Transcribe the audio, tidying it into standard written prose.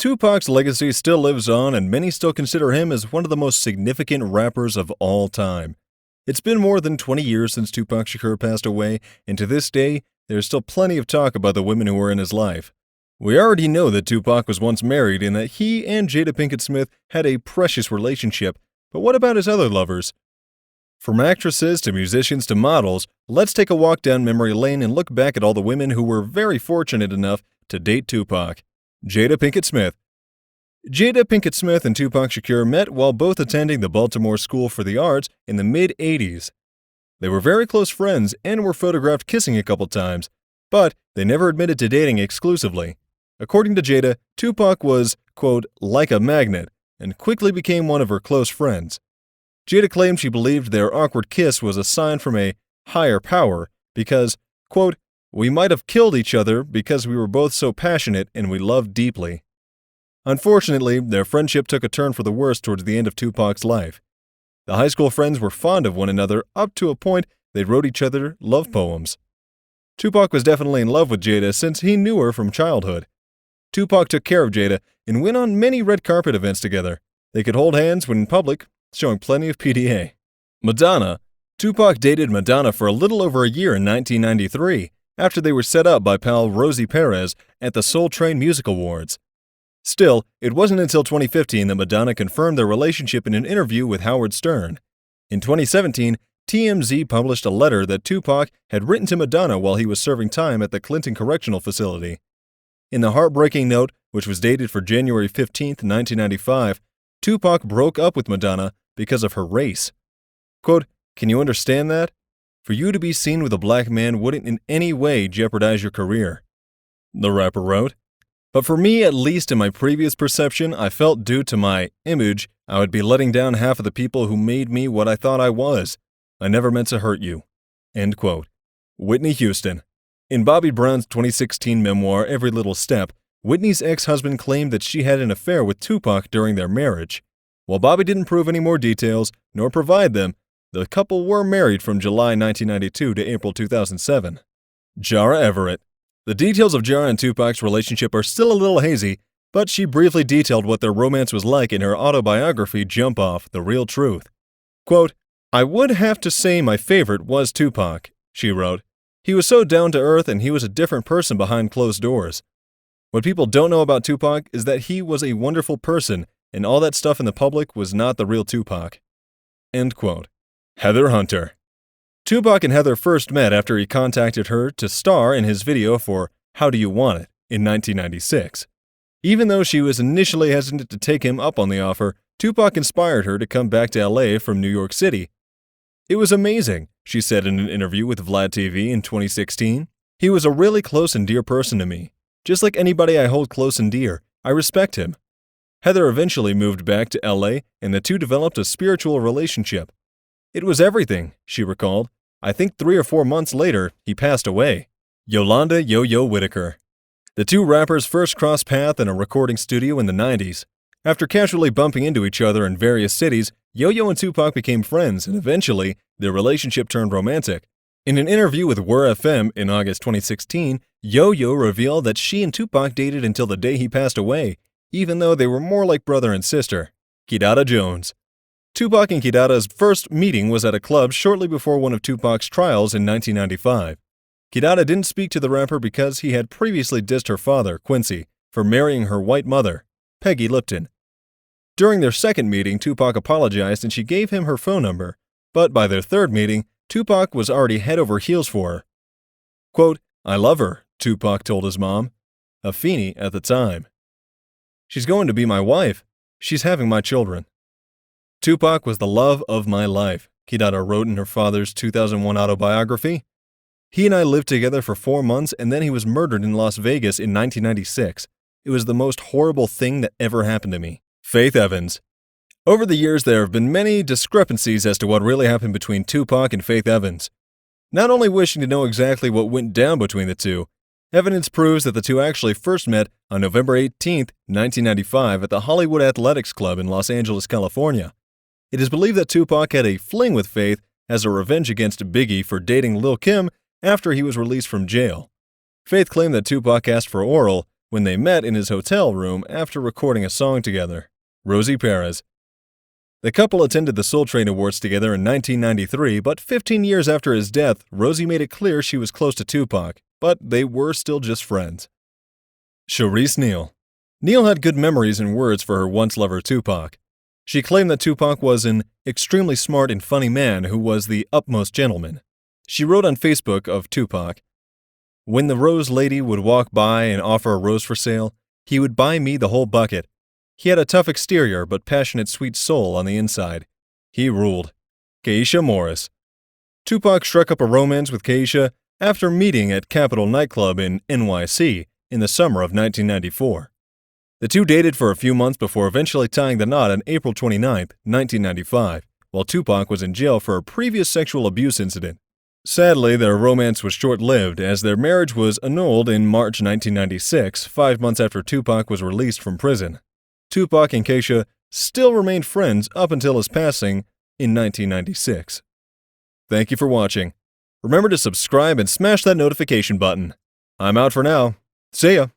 Tupac's legacy still lives on, and many still consider him as one of the most significant rappers of all time. It's been more than 20 years since Tupac Shakur passed away, and to this day, there's still plenty of talk about the women who were in his life. We already know that Tupac was once married and that he and Jada Pinkett Smith had a precious relationship, but what about his other lovers? From actresses to musicians to models, let's take a walk down memory lane and look back at all the women who were very fortunate enough to date Tupac. Jada Pinkett Smith. Jada Pinkett Smith and Tupac Shakur met while both attending the Baltimore School for the Arts in the mid-'80s. They were very close friends and were photographed kissing a couple times, but they never admitted to dating exclusively. According to Jada, Tupac was, quote, like a magnet, and quickly became one of her close friends. Jada claimed she believed their awkward kiss was a sign from a higher power because, quote, we might have killed each other because we were both so passionate and we loved deeply. Unfortunately, their friendship took a turn for the worse towards the end of Tupac's life. The high school friends were fond of one another up to a point they wrote each other love poems. Tupac was definitely in love with Jada since he knew her from childhood. Tupac took care of Jada and went on many red carpet events together. They could hold hands when in public, showing plenty of PDA. Madonna. Tupac dated Madonna for a little over a year in 1993, after they were set up by pal Rosie Perez at the Soul Train Music Awards. Still, it wasn't until 2015 that Madonna confirmed their relationship in an interview with Howard Stern. In 2017, TMZ published a letter that Tupac had written to Madonna while he was serving time at the Clinton Correctional Facility. In the heartbreaking note, which was dated for January 15, 1995, Tupac broke up with Madonna because of her race. Quote, can you understand that? For you to be seen with a black man wouldn't in any way jeopardize your career. The rapper wrote, but for me, at least in my previous perception, I felt due to my image, I would be letting down half of the people who made me what I thought I was. I never meant to hurt you. End quote. Whitney Houston. In Bobby Brown's 2016 memoir, Every Little Step, Whitney's ex-husband claimed that she had an affair with Tupac during their marriage. While Bobby didn't prove any more details, nor provide them, the couple were married from July 1992 to April 2007. Jara Everett. The details of Jara and Tupac's relationship are still a little hazy, but she briefly detailed what their romance was like in her autobiography Jump Off, The Real Truth. Quote, I would have to say my favorite was Tupac, she wrote. He was so down to earth and he was a different person behind closed doors. What people don't know about Tupac is that he was a wonderful person and all that stuff in the public was not the real Tupac. End quote. Heather Hunter. Tupac and Heather first met after he contacted her to star in his video for How Do You Want It in 1996. Even though she was initially hesitant to take him up on the offer, Tupac inspired her to come back to LA from New York City. It was amazing, she said in an interview with Vlad TV in 2016. He was a really close and dear person to me. Just like anybody I hold close and dear, I respect him. Heather eventually moved back to LA and the two developed a spiritual relationship. It was everything, she recalled. I think 3 or 4 months later, he passed away. Yolanda Yo-Yo Whitaker. The two rappers first crossed paths in a recording studio in the 90s. After casually bumping into each other in various cities, Yo-Yo and Tupac became friends and eventually, their relationship turned romantic. In an interview with WUR FM in August 2016, Yo-Yo revealed that she and Tupac dated until the day he passed away, even though they were more like brother and sister. Kidara Jones. Tupac and Kidara's first meeting was at a club shortly before one of Tupac's trials in 1995. Kidara didn't speak to the rapper because he had previously dissed her father, Quincy, for marrying her white mother, Peggy Lipton. During their second meeting, Tupac apologized and she gave him her phone number, but by their third meeting, Tupac was already head over heels for her. Quote, I love her, Tupac told his mom, Afeni at the time. She's going to be my wife. She's having my children. Tupac was the love of my life, Kidara wrote in her father's 2001 autobiography. He and I lived together for 4 months and then he was murdered in Las Vegas in 1996. It was the most horrible thing that ever happened to me. Faith Evans. Over the years, there have been many discrepancies as to what really happened between Tupac and Faith Evans. Not only wishing to know exactly what went down between the two, evidence proves that the two actually first met on November 18, 1995 at the Hollywood Athletics Club in Los Angeles, California. It is believed that Tupac had a fling with Faith as a revenge against Biggie for dating Lil' Kim after he was released from jail. Faith claimed that Tupac asked for oral, when they met in his hotel room after recording a song together. Rosie Perez. The couple attended the Soul Train Awards together in 1993, but 15 years after his death, Rosie made it clear she was close to Tupac, but they were still just friends. Charisse Neal. Neal had good memories and words for her once lover Tupac. She claimed that Tupac was an extremely smart and funny man who was the utmost gentleman. She wrote on Facebook of Tupac, "When the rose lady would walk by and offer a rose for sale, he would buy me the whole bucket. He had a tough exterior but passionate sweet soul on the inside. He ruled." Keisha Morris. Tupac struck up a romance with Keisha after meeting at Capitol nightclub in NYC in the summer of 1994. The two dated for a few months before eventually tying the knot on April 29, 1995, while Tupac was in jail for a previous sexual abuse incident. Sadly, their romance was short-lived as their marriage was annulled in March 1996, 5 months after Tupac was released from prison. Tupac and Keisha still remained friends up until his passing in 1996. Thank you for watching. Remember to subscribe and smash that notification button. I'm out for now. See ya!